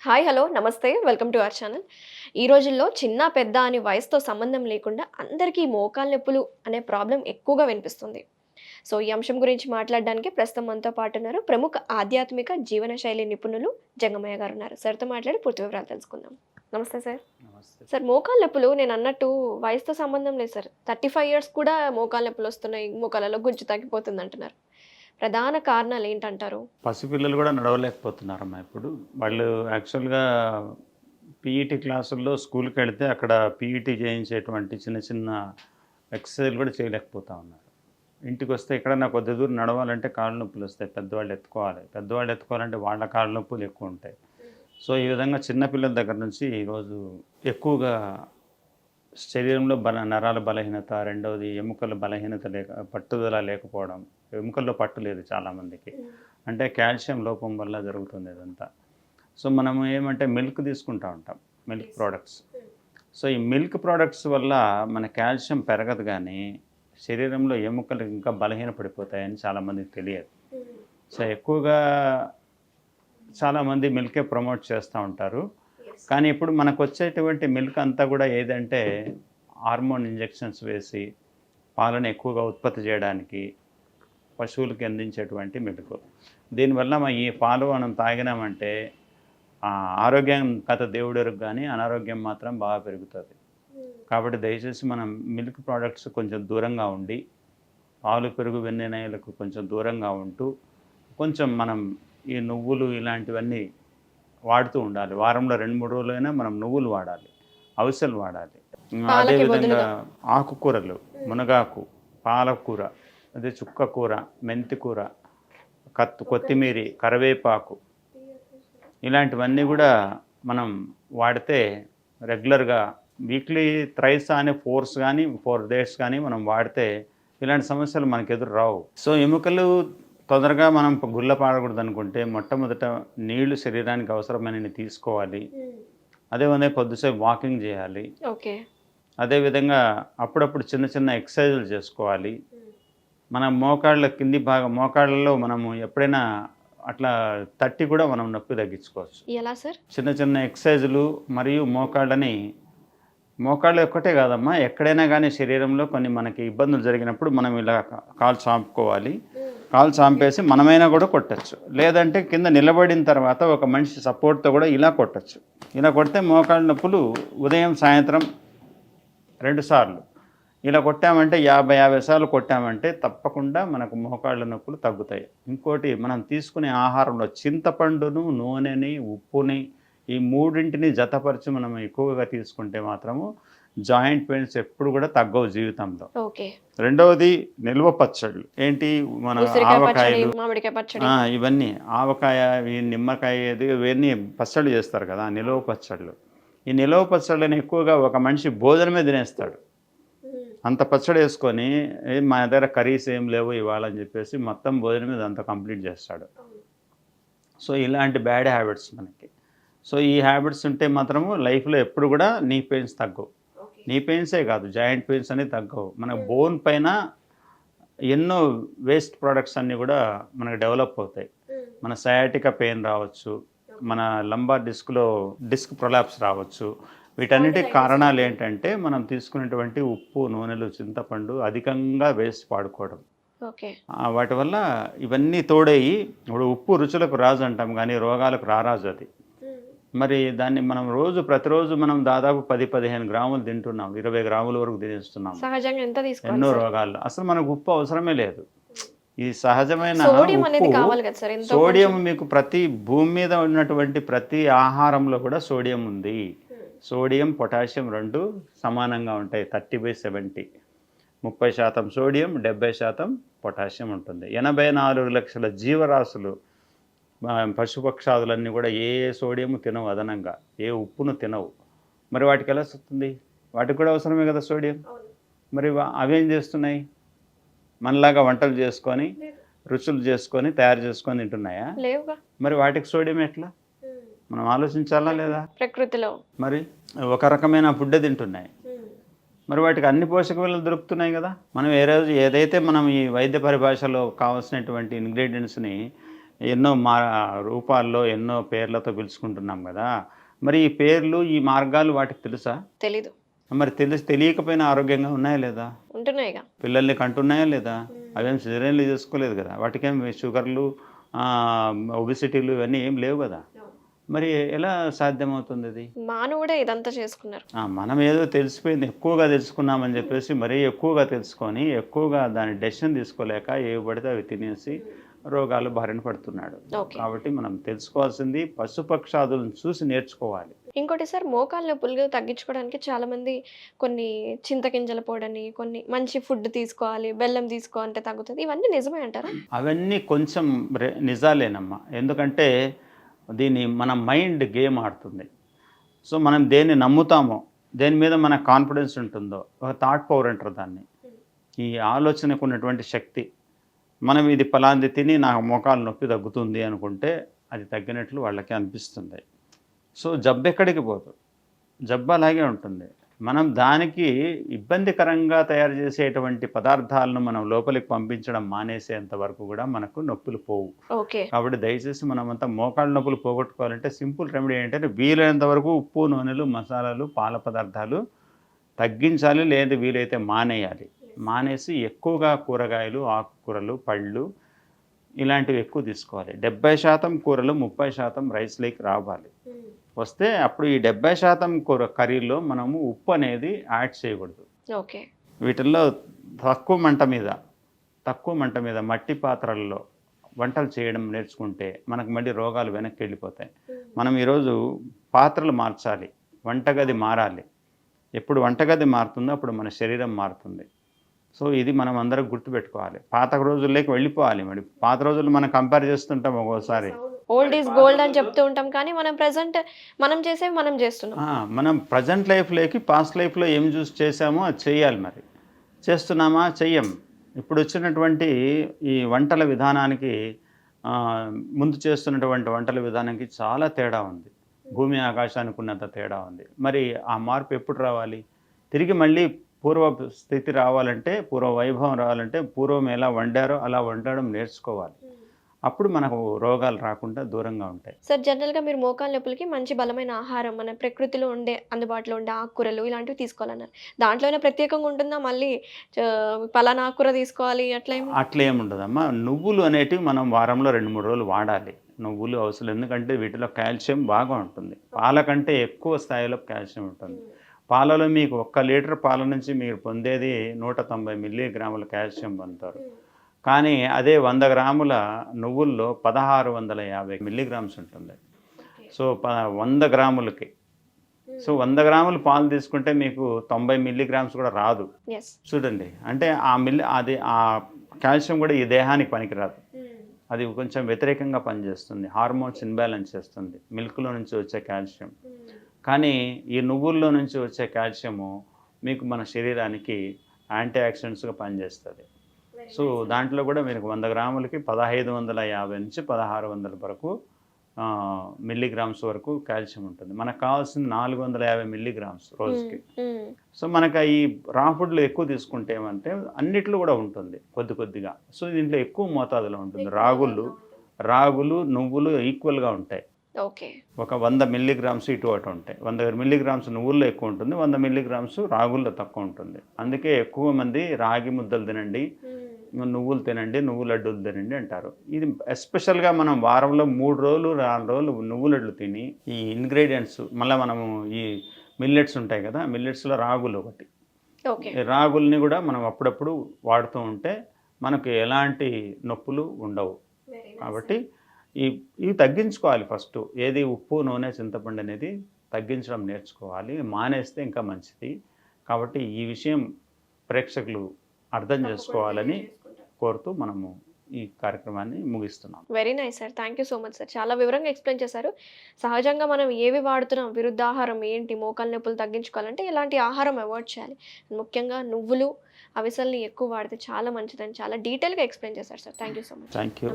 Hi hello నమస్తే welcome to our channel. ఈ రోజుల్లో చిన్న పెద్ద అని వయసుతో సంబంధం లేకుండా అందరికీ మోకాళ్ళ నొప్పులు అనే ప్రాబ్లం ఎక్కువగా వినిపిస్తుంది. సో ఈ అంశం గురించి మాట్లాడడానికి ప్రస్తుతం మనతో పాటు ఉన్నారు ప్రముఖ ఆధ్యాత్మిక జీవనశైలి నిపుణులు జంగమయ్య గారు ఉన్నారు. సార్తో మాట్లాడి పూర్తి వివరాలు తెలుసుకుందాం. నమస్తే సార్. నమస్తే. సార్ మోకాళ్ళ నొప్పులు నేను అన్నట్టు వయసుతో సంబంధం లేదు సార్. 35 ఇయర్స్ కూడా మోకాళ్ళ నొప్పులు వస్తున్నాయి, మోకాళ్ళలో గుజ్జు తగ్గిపోతుంది అంటున్నారు. ప్రధాన కారణాలు ఏంటంటారు? పసిపిల్లలు కూడా నడవలేకపోతున్నారమ్మా ఇప్పుడు. వాళ్ళు యాక్చువల్గా పీఈటీ క్లాసుల్లో స్కూల్కి వెళితే అక్కడ పీఈటీ చేయించేటువంటి చిన్న చిన్న ఎక్సర్సైజ్లు కూడా చేయలేకపోతా ఉన్నారు. ఇంటికి వస్తే ఎక్కడన్నా కొద్ది దూరం నడవాలంటే కాళ్ళ నొప్పులు వస్తాయి. పెద్దవాళ్ళు ఎత్తుకోవాలంటే వాళ్ళ కాళ్ళ నొప్పులు ఎక్కువ ఉంటాయి. సో ఈ విధంగా చిన్నపిల్లల దగ్గర నుంచి ఈరోజు ఎక్కువగా శరీరంలో నరాల బలహీనత, రెండవది ఎముకల బలహీనత పట్టుదల లేకపోవడం. ఎముకల్లో పట్టు లేదు చాలామందికి, అంటే కాల్షియం లోపం వల్ల జరుగుతుంది ఇదంతా. సో మనం ఏమంటే మిల్క్ తీసుకుంటూ ఉంటాం, మిల్క్ ప్రోడక్ట్స్. సో ఈ మిల్క్ ప్రోడక్ట్స్ వల్ల మన కాల్షియం పెరగదు, కానీ శరీరంలో ఎముకలు ఇంకా బలహీనపడిపోతాయని చాలామందికి తెలియదు. సో ఎక్కువగా చాలామంది మిల్కే ప్రమోట్ చేస్తూ ఉంటారు. కానీ ఇప్పుడు మనకు వచ్చేటువంటి మిల్క్ అంతా కూడా ఏదంటే హార్మోన్ ఇంజెక్షన్స్ వేసి పాలను ఎక్కువగా ఉత్పత్తి చేయడానికి పశువులకి అందించేటువంటి మిల్క్. దీనివల్ల ఈ పాలు మనం తాగినామంటే ఆరోగ్యం కథ దేవుడెరుగు, కానీ అనారోగ్యం మాత్రం బాగా పెరుగుతుంది. కాబట్టి దయచేసి మనం మిల్క్ ప్రోడక్ట్స్ కొంచెం దూరంగా ఉండి, పాలు పెరుగు వెన్నెనయలకు కొంచెం దూరంగా ఉంటూ, కొంచెం మనం ఈ నువ్వులు ఇలాంటివన్నీ వాడుతూ ఉండాలి. వారంలో 2-3 రోజులైనా మనం నువ్వులు వాడాలి, అవిసెలు వాడాలి. అదేవిధంగా ఆకుకూరలు, మునగాకు, పాలకూర, అదే చుక్కకూర, మెంతికూర, కొత్తిమీరి, కరివేపాకు, ఇలాంటివన్నీ కూడా మనం వాడితే రెగ్యులర్గా వీక్లీ థ్రైస్ కానీ 4 days కానీ మనం వాడితే ఇలాంటి సమస్యలు మనకు ఎదురు రావు. సో ఎముకలు తొందరగా మనం గుల్ల పాడకూడదు అనుకుంటే మొట్టమొదట నీళ్లు శరీరానికి అవసరమైనవి తీసుకోవాలి. అదేవిధంగా కొద్దిసేపు వాకింగ్ చేయాలి. ఓకే. అదేవిధంగా అప్పుడప్పుడు చిన్న చిన్న ఎక్సర్సైజులు చేసుకోవాలి. మన మోకాళ్ళ కింది భాగం, మోకాళ్ళలో మనము ఎప్పుడైనా అట్లా తట్టి కూడా మనం నొప్పి తగ్గించుకోవచ్చు. ఎలా సార్? చిన్న చిన్న ఎక్సర్సైజులు మరియు మోకాళ్ళు ఒక్కటే కాదమ్మా, ఎక్కడైనా కానీ శరీరంలో కొన్ని మనకి ఇబ్బందులు జరిగినప్పుడు మనం ఇలా కాలు చాంపుకోవాలి. కాలు చాంపేసి మనమైనా కూడా కొట్టచ్చు. లేదంటే కింద నిలబడిన తర్వాత ఒక మనిషి సపోర్ట్తో కూడా ఇలా కొట్టచ్చు. ఇలా కొడితే మోకాళ్ళ నొప్పులు ఉదయం సాయంత్రం 2 సార్లు ఇలా కొట్టామంటే 50 సార్లు కొట్టామంటే తప్పకుండా మనకు మోకాళ్ళ నొప్పులు తగ్గుతాయి. ఇంకోటి, మనం తీసుకునే ఆహారంలో చింతపండును, నూనెని, ఉప్పుని, ఈ మూడింటిని జతపరిచి మనం ఎక్కువగా తీసుకుంటే మాత్రము జాయింట్ పెయిన్స్ ఎప్పుడు కూడా తగ్గవు జీవితంలో. రెండవది నిల్వ పచ్చళ్ళు. ఏంటి, మన ఆవకాయలు, ఇవన్నీ ఆవకాయ, నిమ్మకాయ, ఇవన్నీ పచ్చళ్ళు చేస్తారు కదా, నిల్వ పచ్చళ్ళు. ఈ నిల్వ పచ్చళ్ళని ఎక్కువగా ఒక మనిషి భోజనమే తినేస్తాడు. అంత పచ్చడి వేసుకొని మా దగ్గర కర్రీస్ ఏం లేవు ఇవాళ అని చెప్పేసి మొత్తం భోజనం మీద అంతా కంప్లీట్ చేస్తాడు. సో ఇలాంటి బ్యాడ్ హ్యాబిట్స్ మనకి. సో ఈ హ్యాబిట్స్ ఉంటే మాత్రము లైఫ్లో ఎప్పుడు కూడా నీ పెయిన్స్ తగ్గవు. నీ పెయిన్సే కాదు, జాయింట్ పెయిన్స్ అనేవి తగ్గవు. మన బోన్ పైన ఎన్నో వేస్ట్ ప్రోడక్ట్స్ అన్నీ కూడా మనకు డెవలప్ అవుతాయి. మన సయాటికా పెయిన్ రావచ్చు, మన లంబార్ డిస్క్ ప్రొలాప్స్ రావచ్చు. వీటన్నిటికి కారణాలు ఏంటంటే మనం తీసుకునేటువంటి ఉప్పు, నూనెలు, చింతపండు అధికంగా వేస్ట్ పాడుకోవడం. వాటి వల్ల ఇవన్నీ తోడయి, ఇప్పుడు ఉప్పు రుచులకు రాజు అంటాం, కానీ రోగాలకు రారాజు అది. మరి దాన్ని మనం ప్రతిరోజు మనం దాదాపు 10-15 గ్రాములు తింటున్నాం, 20 గ్రాముల వరకు తినేస్తున్నాం. ఎన్నో రోగాలు. అసలు మనకు ఉప్పు అవసరమే లేదు. ఈ సహజమైన సోడియం మీకు ప్రతి భూమి మీద ఉన్నటువంటి ప్రతి ఆహారంలో కూడా సోడియం ఉంది. సోడియం, పొటాషియం 2 సమానంగా ఉంటాయి. 30/70, 30% సోడియం, 70% పొటాషియం ఉంటుంది. 84 లక్షల జీవరాశులు, పశుపక్షాదులన్నీ కూడా ఏ సోడియం తినవు, అదనంగా ఏ ఉప్పును తినవు. మరి వాటికి ఎలా వస్తుంది? వాటికి కూడా అవసరమే కదా సోడియం. మరి అవేం చేస్తున్నాయి? మనలాగా వంటలు చేసుకొని, రుచులు చేసుకొని, తయారు చేసుకొని తింటున్నాయా? మరి వాటికి సోడియం ఎట్లా? మనం ఆలోచించాలా లేదా? ప్రకృతిలో మరి ఒక రకమైన ఫుడ్ తింటున్నాయి, మరి వాటికి అన్ని పోషక విలువలు దొరుకుతున్నాయి కదా. మనం ఏదైతే మనం ఈ వైద్య పరిభాషలో కావాల్సినటువంటి ఇంగ్రీడియంట్స్ని ఎన్నో రూపాల్లో ఎన్నో పేర్లతో పిలుచుకుంటున్నాం కదా. మరి ఈ పేర్లు, ఈ మార్గాలు వాటికి తెలుసా? తెలీదు. మరి తెలియకపోయినా ఆరోగ్యంగా ఉన్నాయా లేదా? ఉంటున్నాయిగా. పిల్లల్ని కంటున్నాయా లేదా? అవేం సిజరేన్లు చేసుకోలేదు కదా. వాటికేం షుగర్లు, ఒబిసిటీలు ఇవన్నీ ఏం లేవు కదా. మరి ఎలా సాధ్యమవుతుంది అది? మానవుడే ఇదంతా చేసుకున్నారు. మనం ఏదో తెలిసిపోయింది, ఎక్కువగా తెలుసుకున్నామని చెప్పేసి మరీ ఎక్కువగా తెలుసుకొని ఎక్కువగా దాని డెసిషన్ తీసుకోలేక ఏవి పడితే అవి తినేసి రోగాలు బారిన పడుతున్నాడు. కాబట్టి మనం తెలుసుకోవాల్సింది పశుపక్షాదులను చూసి నేర్చుకోవాలి. ఇంకోటి సార్, మోకాళ్ళ నొప్పులు తగ్గించుకోవడానికి చాలామంది కొన్ని చింతగింజల పొడని, కొన్ని మంచి ఫుడ్ తీసుకోవాలి, బెల్లం తీసుకో అంటే తగ్గుతుంది, ఇవన్నీ నిజమే అంటారా? అవన్నీ కొంచెం నిజాలేనమ్మా. ఎందుకంటే దీన్ని మన మైండ్ గేమ్ ఆడుతుంది. సో మనం దేన్ని నమ్ముతామో, దేని మీద మన కాన్ఫిడెన్స్ ఉంటుందో, ఒక థాట్ పవర్ అంటారు దాన్ని. ఈ ఆలోచనకు ఉన్నటువంటి శక్తి. మనం ఇది ఫలాంది తిని నాకు మోకాలు నొప్పి తగ్గుతుంది అనుకుంటే అది తగ్గినట్లు వాళ్ళకి అనిపిస్తుంది. సో జబ్బు ఎక్కడికి పోదు, జబ్బు అలాగే ఉంటుంది. మనం దానికి ఇబ్బందికరంగా తయారు చేసేటువంటి పదార్థాలను మనం లోపలికి పంపించడం మానేసేంత వరకు కూడా మనకు నొప్పులు పోవు. కాబట్టి దయచేసి మనమంతా మోకాళ్ళ నొప్పులు పోగొట్టుకోవాలంటే సింపుల్ రెమెడీ ఏంటంటే వీలైనంత వరకు ఉప్పు, నూనెలు, మసాలాలు, పాల పదార్థాలు తగ్గించాలి, లేదా వీలైతే మానేయాలి. మానేసి ఎక్కువగా కూరగాయలు, ఆకుకూరలు, పళ్ళు ఇలాంటివి ఎక్కువ తీసుకోవాలి. 70% కూరలు, 30% రైస్లోకి రావాలి. వస్తే అప్పుడు ఈ 70% కర్రీలో మనము ఉప్పు అనేది యాడ్ చేయకూడదు. వీటిల్లో తక్కువ మంట మీద మట్టి పాత్రల్లో వంటలు చేయడం నేర్చుకుంటే మనకు మళ్ళీ రోగాలు వెనక్కి వెళ్ళిపోతాయి. మనం ఈరోజు పాత్రలు మార్చాలి, వంటగది మారాలి. ఎప్పుడు వంటగది మారుతుందో అప్పుడు మన శరీరం మారుతుంది. సో ఇది మనం అందరం గుర్తుపెట్టుకోవాలి. పాత రోజుల్లోకి వెళ్ళిపోవాలి. మరి పాత రోజులు మనం కంపేర్ చేస్తుంటాం ఒక్కోసారి. ఓల్డ్ ఈజ్ గోల్డ్ అని చెప్తూ ఉంటాం, కానీ మనం చేసేవి మనం చేస్తున్నాం. మనం ప్రజెంట్ లైఫ్లోకి పాస్ట్ లైఫ్లో ఏం చూసి చేసామో అది చేయాలి. మరి చేస్తున్నామా? చెయ్యం. ఇప్పుడు వచ్చినటువంటి ఈ వంటల విధానానికి, ముందు చేస్తున్నటువంటి వంటల విధానానికి చాలా తేడా ఉంది. భూమి ఆకాశానికి ఉన్నంత తేడా ఉంది. మరి ఆ మార్పు ఎప్పుడు రావాలి? తిరిగి మళ్ళీ పూర్వ స్థితి రావాలంటే, పూర్వ వైభవం రావాలంటే పూర్వం ఎలా వండారో అలా వండడం నేర్చుకోవాలి. అప్పుడు మనకు రోగాలు రాకుండా దూరంగా ఉంటాయి. సార్, జనరల్గా మీరు మోకాళ్ళ నొప్పులకి మంచి బలమైన ఆహారం, మన ప్రకృతిలో అందుబాటులో ఉండే ఆకుకూరలు ఇలాంటివి తీసుకోవాలన్నారు. దాంట్లోనే ప్రత్యేకంగా ఉంటుందా? మళ్ళీ పలానా ఆకుకూర తీసుకోవాలి అట్లేం ఉండదమ్మా. నువ్వులు అనేటివి మనం వారంలో 2-3 రోజులు వాడాలి. నువ్వులు అవసరం, ఎందుకంటే వీటిలో కాల్షియం బాగా ఉంటుంది. పాల కంటే ఎక్కువ స్థాయిలో కాల్షియం ఉంటుంది. పాలలో మీకు 1 లీటర్ పాల నుంచి మీరు పొందేది 190 మిల్లీగ్రాముల కాల్షియం పొందుతారు. కానీ అదే 100 గ్రాముల నువ్వుల్లో 1650 మిల్లీగ్రామ్స్ ఉంటుంది. సో 100 గ్రాములకి. సో 100 గ్రాములు పాలు తీసుకుంటే మీకు 90 మిల్లీగ్రామ్స్ కూడా రాదు. చూడండి, అంటే ఆ కాల్షియం కూడా ఈ దేహానికి పనికిరాదు. అది కొంచెం వ్యతిరేకంగా పనిచేస్తుంది, హార్మోన్స్ ఇన్బ్యాలెన్స్ చేస్తుంది, మిల్క్లో నుంచి వచ్చే కాల్షియం. కానీ ఈ నువ్వుల్లో నుంచి వచ్చే కాల్షియము మీకు మన శరీరానికి యాంటీ ఆక్సిడెంట్స్గా పనిచేస్తుంది. సో దాంట్లో కూడా మీకు 100 గ్రాములకి 1550 నుంచి 1600 వరకు మిల్లీగ్రామ్స్ వరకు కాల్షియం ఉంటుంది. మనకు కావాల్సింది 450 మిల్లీగ్రామ్స్ రోజుకి. సో మనకు ఈ రా ఫుడ్లు ఎక్కువ తీసుకుంటే ఏమంటే అన్నిట్లో కూడా ఉంటుంది కొద్దిగా. సో దీంట్లో ఎక్కువ మోతాదులో ఉంటుంది. రాగులు, నువ్వులు ఈక్వల్గా ఉంటాయి. ఒక 100 మిల్లీగ్రామ్స్ ఇటు అటు ఉంటాయి. 100 మిల్లీగ్రామ్స్ నువ్వుల్లో ఎక్కువ ఉంటుంది, 100 మిల్లీగ్రామ్స్ రాగుల్లో తక్కువ ఉంటుంది. అందుకే ఎక్కువ మంది రాగి ముద్దలు తినండి, నువ్వులు తినండి, నువ్వు లడ్డూలు తినండి అంటారు. ఇది ఎస్పెషల్గా మనం వారంలో 3 రోజులు 4 రోజులు నువ్వు లడ్లు తిని ఈ ఇంగ్రీడియంట్స్ మళ్ళీ మనము ఈ మిల్లెట్స్ ఉంటాయి కదా, మిల్లెట్స్లో రాగులు ఒకటి, రాగుల్ని కూడా మనం అప్పుడప్పుడు వాడుతూ ఉంటే మనకు ఎలాంటి నొప్పులు ఉండవు. కాబట్టి ఇవి తగ్గించుకోవాలి. ఫస్ట్ ఏది ఉప్పు, నూనె, చింతపండు అనేది తగ్గించడం నేర్చుకోవాలి. మానేస్తే ఇంకా మంచిది. కాబట్టి ఈ విషయం ప్రేక్షకులు అర్థం చేసుకోవాలని కోరుతూ మనము ఈ కార్యక్రమాన్ని ముగిస్తున్నాం. Very nice sir, thank you so much sir. చాలా వివరంగా ఎక్స్ప్లెయిన్ చేశారు. సహజంగా మనం ఏవి వాడుతున్నాం, విరుద్ధాహారం ఏంటి, మోకాళ్ళ నొప్పులు తగ్గించుకోవాలంటే ఎలాంటి ఆహారం అవాయిడ్ చేయాలి, ముఖ్యంగా నువ్వులు, అవిసల్ని ఎక్కువ వాడితే చాలా మంచిదని చాలా డీటెయిల్గా ఎక్స్ప్లెయిన్ చేశారు sir. Thank you so much. Thank you.